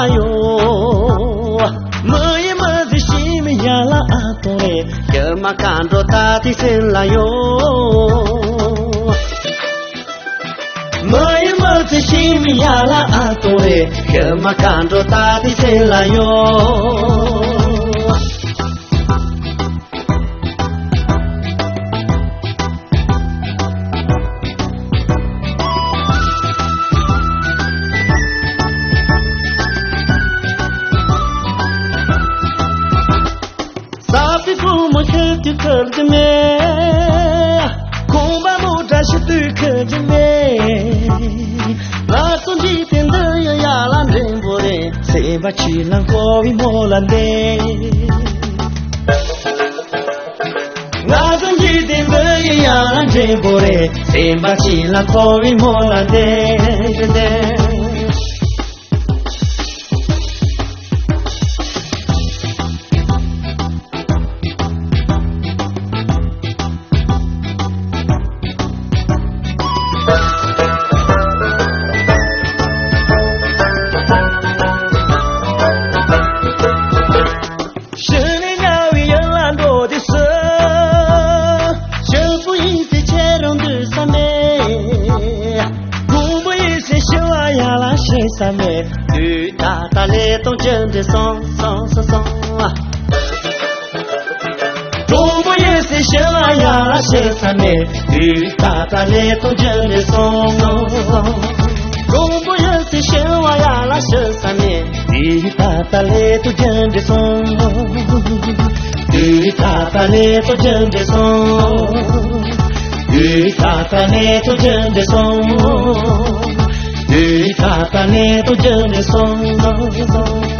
yo Mời mơ gì xí mi ya la a tore Kơ mà can ro ta ti sen la yo Mời mơ gì xí mi ya la a tore Kơ mà can ro ta ti sen la yo Kuma khati kardme Kuma muda shitu kardme La sonji tende ya lan rembore Seba chilan kovi molande La sonji tende ya lan rembore Seba chilan kovi molande Sa mẹ từ ta lê tông chân de song song song song Trung bố ye se shela ya la she sa mẹ từ ta lê tông chân de song Trung bố ye se shela ya la she sa mẹ từ ta lê tông chân de song Từ ta lê tông chân de song Từ ta lê tông chân de song Tata ne to jane song